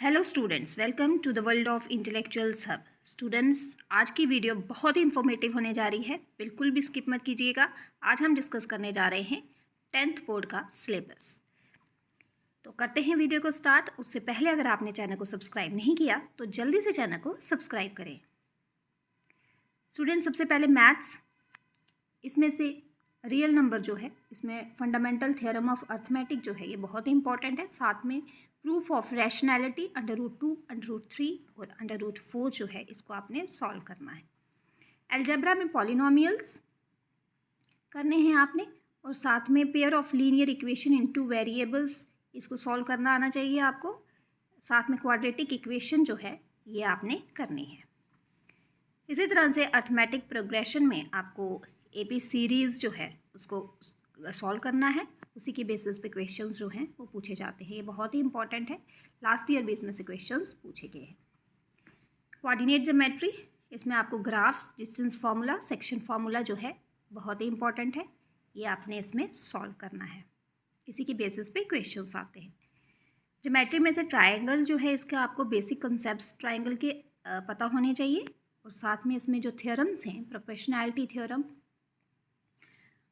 Hello students, welcome to the world of intellectuals hub. Students, आज की video बहुत ही informative होने जा रही है, बिल्कुल भी स्किप मत कीजिएगा। आज हम डिस्कस करने जा रहे हैं 10th बोर्ड का सिलेबस। तो करते हैं वीडियो को स्टार्ट। उससे पहले अगर आपने चैनल को सब्सक्राइब नहीं किया तो जल्दी से चैनल को सब्सक्राइब करें। स्टूडेंट्स, सबसे पहले मैथ्स, इसमें से रियल नंबर जो है, इसमें फंडामेंटल थ्योरम ऑफ अर्थमेटिक जो है ये बहुत ही इंपॉर्टेंट है। साथ में प्रूफ ऑफ रैशनैलिटी √2, √3 और √4 जो है इसको आपने सॉल्व करना है। अलजेब्रा में पॉलिनोमियल्स करने हैं आपने, और साथ में pair of linear equation in 2 variables, इसको सॉल्व करना आना चाहिए आपको। साथ में क्वाड्रेटिक इक्वेशन जो है ये आपने करनी है। इसी तरह से अर्थमेटिक प्रोग्रेशन में आपको एपी सीरीज़ जो है उसको सॉल्व करना है। उसी के बेसिस पे क्वेश्चंस जो हैं वो पूछे जाते हैं। ये बहुत ही इंपॉर्टेंट है, लास्ट ईयर भी इसमें से क्वेश्चंस पूछे गए हैं। कोऑर्डिनेट ज्योमेट्री, इसमें आपको graphs, distance formula, section formula जो है बहुत ही इंपॉर्टेंट है, ये आपने इसमें सॉल्व करना है। इसी के बेसिस पे क्वेश्चंस आते हैं। ज्योमेट्री में से ट्राइंगल जो है, इसका आपको बेसिक कंसेप्ट ट्राइंगल के पता होने चाहिए, और साथ में इसमें जो थ्योरम्स हैं, प्रोपोर्शनैलिटी थ्योरम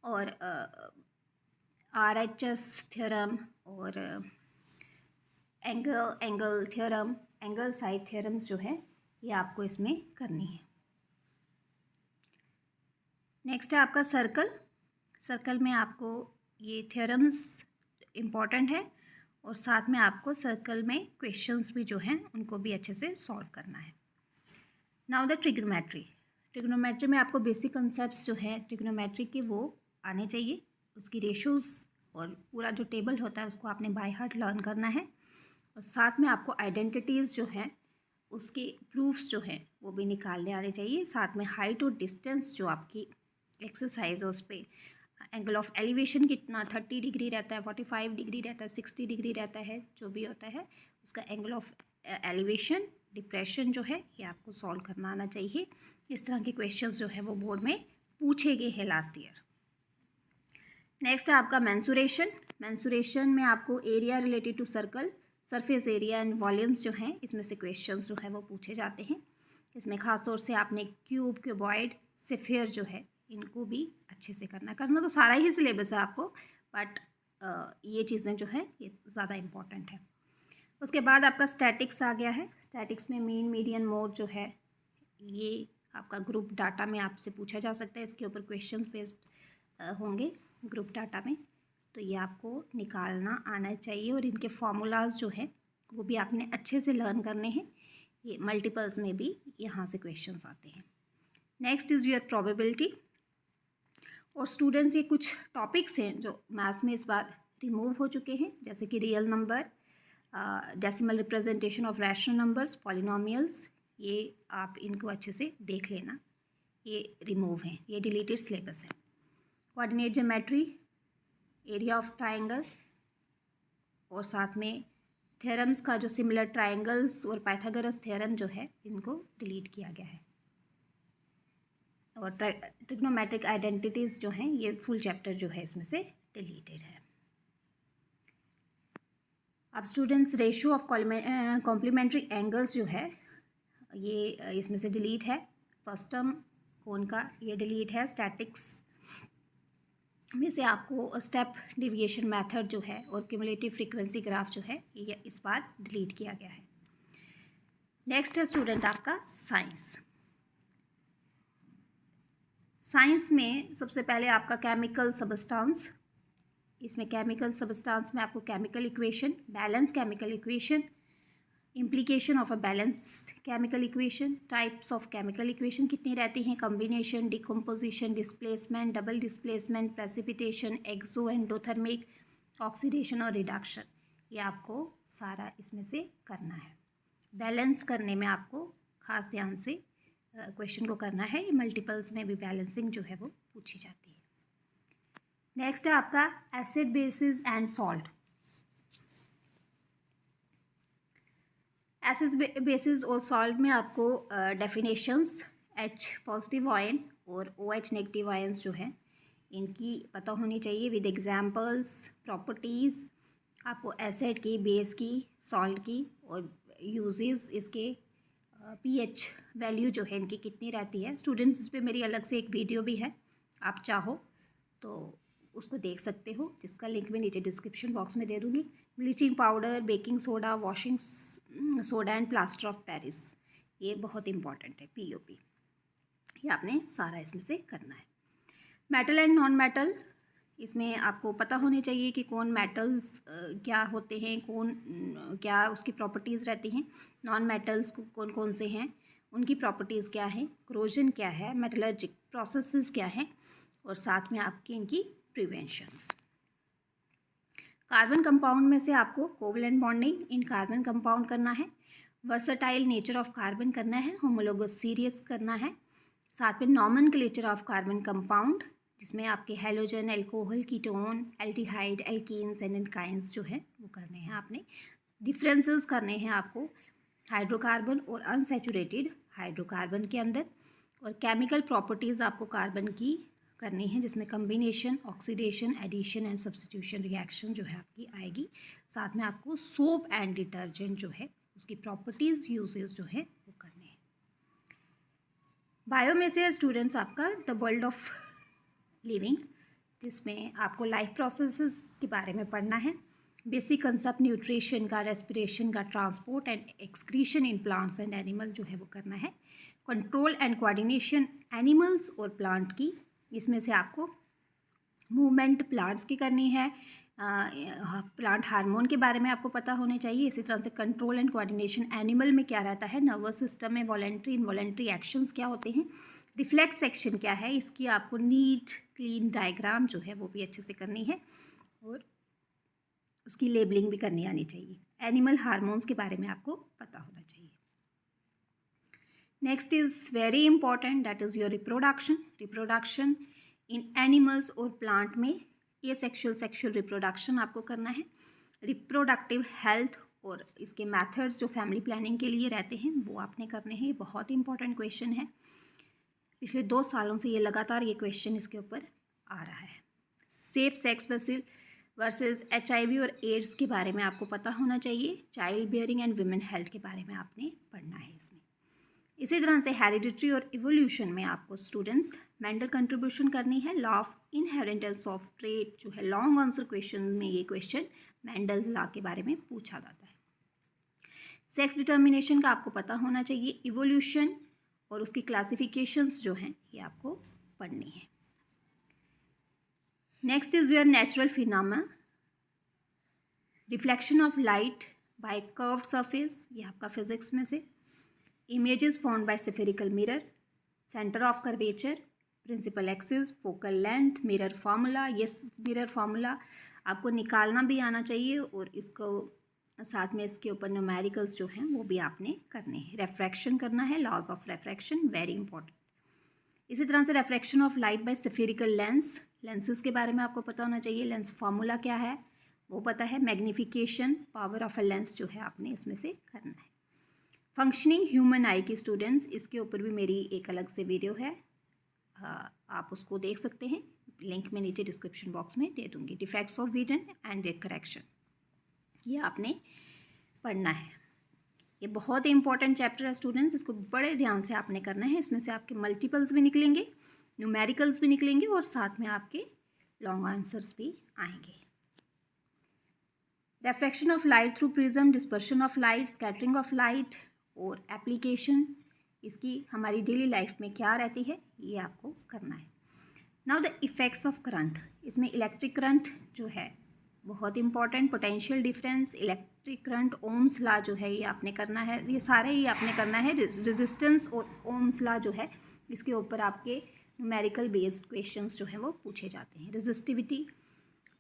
और RHS थ्योरम और angle theorem, angle side theorems जो है ये आपको इसमें करनी है। नेक्स्ट है आपका सर्कल। सर्कल में आपको ये थ्योरम्स इम्पॉर्टेंट है, और साथ में आपको सर्कल में क्वेश्चंस भी जो हैं उनको भी अच्छे से सॉल्व करना है। Now the trigonometry. ट्रिग्नोमेट्री में आपको बेसिक कंसेप्ट जो है ट्रिग्नोमेट्री के वो आने चाहिए। उसकी रेशोज़ और पूरा जो टेबल होता है उसको आपने बाय हार्ट लर्न करना है, और साथ में आपको आइडेंटिटीज़ जो हैं उसके प्रूफ्स जो हैं वो भी निकालने आने चाहिए। साथ में हाइट और डिस्टेंस जो आपकी एक्सरसाइज है उस पर एंगल ऑफ एलिवेशन कितना 30 डिग्री रहता है, 45 डिग्री रहता है, 60 डिग्री रहता है, जो भी होता है उसका एंगल ऑफ एलिवेशन, डिप्रेशन जो है ये आपको सॉल्व करना आना चाहिए। इस तरह के क्वेश्चंस जो है वो बोर्ड में पूछे गए हैं लास्ट ईयर। नेक्स्ट है आपका मेंसुरेशन। मेंसुरेशन में आपको area related to circle, surface area and volumes जो हैं इसमें से क्वेश्चंस जो है वो पूछे जाते हैं। इसमें ख़ास तौर से आपने क्यूब, क्यूबॉइड, स्फीयर जो है इनको भी अच्छे से करना तो सारा ही सिलेबस है आपको, बट ये चीज़ें जो है ये ज़्यादा इम्पॉर्टेंट है। उसके बाद आपका स्टैटिक्स आ गया है। स्टैटिक्स में मीन, मीडियन, मोड जो है ये आपका ग्रुप डाटा में आपसे पूछा जा सकता है। इसके ऊपर क्वेश्चंस बेस्ड होंगे ग्रुप डाटा में, तो ये आपको निकालना आना चाहिए, और इनके फार्मूलाज जो हैं वो भी आपने अच्छे से लर्न करने हैं। ये मल्टीपल्स में भी यहाँ से क्वेश्चंस आते हैं। Next is your probability. और स्टूडेंट्स, ये कुछ टॉपिक्स हैं जो मैथ्स में इस बार रिमूव हो चुके हैं, जैसे कि real number, decimal representation of rational numbers, polynomials, ये आप इनको अच्छे से देख लेना, ये रिमूव हैं, ये डिलीटेड सिलेबस है। Coordinate geometry, area of triangle, और साथ में थ्योरम्स का जो सिमिलर ट्राइंगल्स और पाइथागोरस थ्योरम जो है इनको डिलीट किया गया है, और ट्रिग्नोमेट्रिक आइडेंटिटीज़ जो हैं ये फुल चैप्टर जो है इसमें से डिलीटेड है। अब students, ratio of complementary angles जो है ये इसमें से डिलीट है। फर्स्ट टर्म कोण का ये डिलीट है। स्टैटिक्स में से आपको स्टेप डिविएशन मेथड जो है और क्यूमुलेटिव फ्रीक्वेंसी ग्राफ जो है ये इस बार डिलीट किया गया है। नेक्स्ट है स्टूडेंट आपका साइंस। साइंस में सबसे पहले आपका केमिकल सबस्टांस। इसमें केमिकल सबस्टांस में आपको chemical equation, balance chemical equation, implication of a balanced chemical equation, types of chemical equation कितनी रहती हैं, combination, decomposition, displacement, double displacement, precipitation, exo endothermic, oxidation और रिडक्शन, ये आपको सारा इसमें से करना है। बैलेंस करने में आपको खास ध्यान से क्वेश्चन को करना है। ये मल्टीपल्स में भी बैलेंसिंग जो है वो पूछी जाती है। नेक्स्ट है आपका acid, basis and salt. Acid, basis और सॉल्ट में आपको डेफिनेशंस, H पॉजिटिव आयन और OH नेगेटिव आयन्स जो हैं इनकी पता होनी चाहिए विद एग्जांपल्स, प्रॉपर्टीज़ आपको एसिड की, बेस की, सॉल्ट की और यूजेस, इसके पीएच वैल्यू जो है इनकी कितनी रहती है। स्टूडेंट्स, इस पे मेरी अलग से एक वीडियो भी है, आप चाहो तो उसको देख सकते हो, जिसका लिंक मैं नीचे डिस्क्रिप्शन बॉक्स में दे दूँगी। Bleaching powder, baking soda, washing soda and plaster of Paris, ये बहुत इंपॉर्टेंट है। पीओपी ये आपने सारा इसमें से करना है। मेटल एंड नॉन मेटल, इसमें आपको पता होनी चाहिए कि कौन मेटल्स क्या होते हैं, कौन क्या उसकी प्रॉपर्टीज़ रहती हैं। नॉन मेटल्स कौन कौन से हैं, उनकी प्रॉपर्टीज़ क्या हैं, क्रोजन क्या है, मेटलर्जिक प्रोसेसेस क्या हैं, और साथ में आपकी इनकी प्रिवेंशंस। कार्बन कंपाउंड में से आपको covalent bonding in carbon compound करना है, वर्सटाइल नेचर ऑफ कार्बन करना है, होमोलोगस सीरीज करना है, साथ में नॉमेनक्लेचर ऑफ कार्बन कंपाउंड, जिसमें आपके halogen, alcohol, ketone, aldehyde, alkenes and alkynes जो है वो करने हैं आपने। डिफरेंसेस करने हैं आपको हाइड्रोकार्बन और अनसैचुरेटेड हाइड्रोकार्बन के अंदर, और केमिकल प्रॉपर्टीज़ आपको कार्बन की करनी है, जिसमें combination, oxidation, addition and substitution reaction जो है आपकी आएगी। साथ में आपको सोप एंड डिटर्जेंट जो है उसकी प्रॉपर्टीज़, यूजेस जो है वो करने हैं। बायो में से स्टूडेंट्स आपका द वर्ल्ड ऑफ लिविंग, जिसमें आपको लाइफ प्रोसेसेस के बारे में पढ़ना है। बेसिक कंसेप्ट न्यूट्रिशन का, रेस्पिरेशन का, transport and excretion in plants and animal जो है वो करना है। कंट्रोल एंड कोऑर्डिनेशन एनिमल्स और प्लांट की, इसमें से आपको मूवमेंट प्लांट्स की करनी है। प्लांट हार्मोन के बारे में आपको पता होने चाहिए। इसी तरह से कंट्रोल एंड कोऑर्डिनेशन एनिमल में क्या रहता है, नर्वस सिस्टम में वॉलेंट्री इनवॉलेंट्री एक्शंस क्या होते हैं, रिफ्लेक्स सेक्शन क्या है, इसकी आपको नीट क्लीन डायग्राम जो है वो भी अच्छे से करनी है, और उसकी लेबलिंग भी करनी आनी चाहिए। एनिमल हार्मोन्स के बारे में आपको पता होना चाहिए। Next is very important, that is your reproduction in animals और प्लांट में ये सेक्शुअल रिप्रोडक्शन आपको करना है। रिप्रोडक्टिव हेल्थ और इसके मेथड्स जो फैमिली प्लानिंग के लिए रहते हैं वो आपने करने हैं। ये बहुत इंपॉर्टेंट क्वेश्चन है, पिछले 2 सालों से ये लगातार ये क्वेश्चन इसके ऊपर आ रहा है। सेफ सेक्स वर्सेस HIV और एड्स के बारे में आपको पता होना चाहिए। Child bearing and women health के बारे में आपने पढ़ना है इसमें। इसी तरह से हेरिडिटरी और इवोल्यूशन में आपको स्टूडेंट्स मेंडल कंट्रीब्यूशन करनी है। Law of inheritance of trait जो है लॉन्ग आंसर क्वेश्चन में ये क्वेश्चन मेंडल लॉ के बारे में पूछा जाता है। सेक्स डिटर्मिनेशन का आपको पता होना चाहिए। इवोल्यूशन और उसकी क्लासिफिकेशंस जो हैं ये आपको पढ़नी है। Next is your natural phenomena, reflection of light by curved surface, ये आपका फिजिक्स में से। Images found by spherical mirror, centre of curvature, principal axis, focal length, mirror formula. ये मिरर फार्मूला आपको निकालना भी आना चाहिए, और इसको साथ में इसके ऊपर न्यूमेरिकल्स जो हैं वो भी आपने करने हैं। रेफ्रैक्शन करना है, laws of refraction very important. इसी तरह से refraction of light by spherical lens, lenses के बारे में आपको पता होना चाहिए। लेंस फार्मूला क्या है वो पता है। Magnification power of a lens जो है आपने इसमें से करना है। फंक्शनिंग ह्यूमन आई की स्टूडेंट्स, इसके ऊपर भी मेरी एक अलग से वीडियो है, आप उसको देख सकते हैं, लिंक मैं नीचे डिस्क्रिप्शन बॉक्स में दे दूँगी। Defects of vision and their correction, ये आपने पढ़ना है। ये बहुत ही इंपॉर्टेंट चैप्टर है स्टूडेंट्स, इसको बड़े ध्यान से आपने करना है। इसमें से आपके मल्टीपल्स भी निकलेंगे, न्यूमेरिकल्स भी निकलेंगे, और साथ में आपके लॉन्ग आंसर्स भी आएंगे। Refraction of light through prism, dispersion of light, scattering of light और एप्लीकेशन, इसकी हमारी डेली लाइफ में क्या रहती है ये आपको करना है। Now the effects of current, इसमें इलेक्ट्रिक करंट जो है बहुत important, potential difference, electric current, Ohm's law जो है ये आपने करना है। ये सारे ही आपने करना है। रेजिस्टेंस और ओम्स लॉ जो है इसके ऊपर आपके न्यूमेरिकल बेस्ड क्वेश्चंस जो है वो पूछे जाते हैं। Resistivity,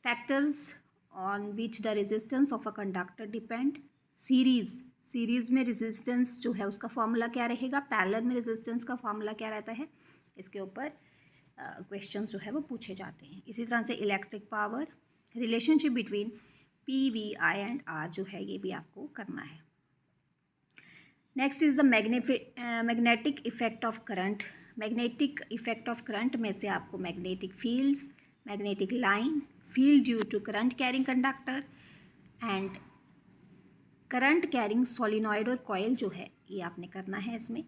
factors on which the resistance of a conductor depend, series में रेजिस्टेंस जो है उसका फॉर्मूला क्या रहेगा, पैरेलल में रेजिस्टेंस का फॉर्मूला क्या रहता है, इसके ऊपर क्वेश्चंस जो है वो पूछे जाते हैं। इसी तरह से electric power, relationship between PVI and R जो है ये भी आपको करना है। Next is the magnetic effect of current. Magnetic effect of current में से आपको magnetic fields, magnetic line, field due to current carrying conductor and current carrying solenoid और कॉयल जो है ये आपने करना है इसमें।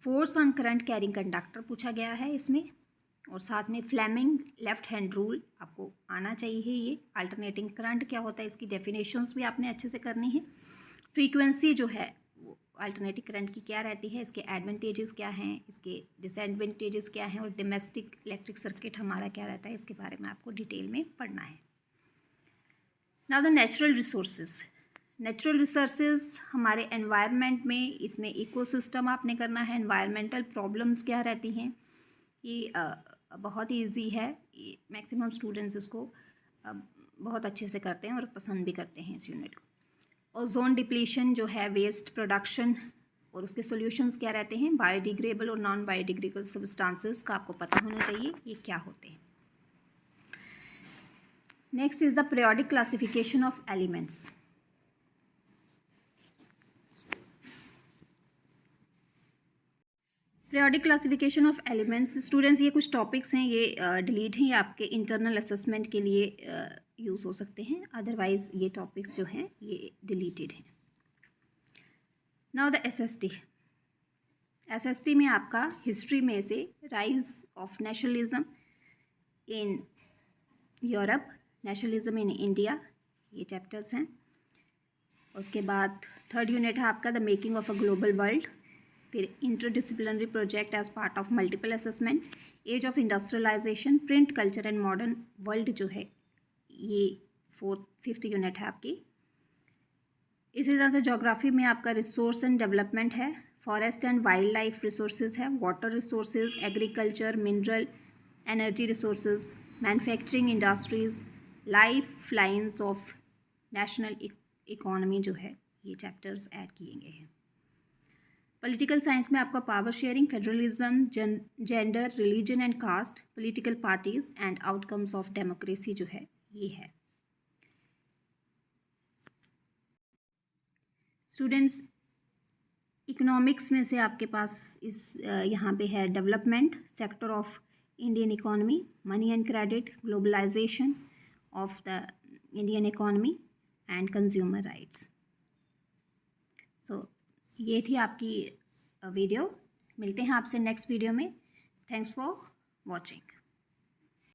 Force on current carrying conductor पूछा गया है इसमें, और साथ में फ्लेमिंग लेफ्ट हैंड रूल आपको आना चाहिए। ये अल्टरनेटिंग करंट क्या होता है इसकी डेफिनेशंस भी आपने अच्छे से करनी है। फ्रीक्वेंसी जो है वो अल्टरनेटिंग करंट की क्या रहती है, इसके एडवांटेजेस क्या हैं, इसके डिसएडवांटेजेस क्या हैं, और डोमेस्टिक इलेक्ट्रिक सर्किट हमारा क्या रहता है, इसके बारे में आपको डिटेल में पढ़ना है। Now the natural resources. Natural resources हमारे एनवायरनमेंट में, इसमें इकोसिस्टम आपने करना है। एनवायरमेंटल प्रॉब्लम्स क्या रहती हैं, ये बहुत ही ईजी है, ये मैक्सिमम स्टूडेंट्स इसको बहुत अच्छे से करते हैं और पसंद भी करते हैं इस यूनिट को। ओजोन डिप्लीशन जो है, वेस्ट प्रोडक्शन और उसके सॉल्यूशंस क्या रहते हैं, बायोडिग्रेडेबल और नॉन बायोडिग्रेडेबल सब्सटेंसेस का आपको पता होना चाहिए ये क्या होते हैं। Next is the periodic classification of elements. Periodic classification of elements, students ये कुछ टॉपिक्स हैं, ये डिलीट हैं, ये आपके इंटरनल असेसमेंट के लिए यूज़ हो सकते हैं, अदरवाइज़ ये टॉपिक्स जो हैं ये डिलीटेड हैं। Now the SST. एसएसटी में आपका हिस्ट्री में से rise of nationalism in Europe, nationalism in India, ये चैप्टर्स हैं। उसके बाद थर्ड यूनिट है आपका the making of a global world, फिर interdisciplinary project as part of multiple assessment, age of industrialisation, print culture and modern world जो है ये फिफ्थ यूनिट है आपकी। इसी तरह से ज्योग्राफी में आपका रिसोर्स एंड डेवलपमेंट है, forest and wildlife resources है, water resources, agriculture, mineral, energy resources, manufacturing industries, life lines of national economy जो है ये चैप्टर्स ऐड किए गए हैं। पॉलिटिकल साइंस में आपका power sharing, federalism, gender, religion and caste, political parties and outcomes of democracy जो है ये है। स्टूडेंट्स इकोनॉमिक्स में से आपके पास इस यहाँ पे है development sector of Indian economy, money and credit, globalisation of the Indian economy and consumer rights. So ये थी आपकी वीडियो। मिलते हैं आपसे नेक्स्ट वीडियो में। Thanks for watching.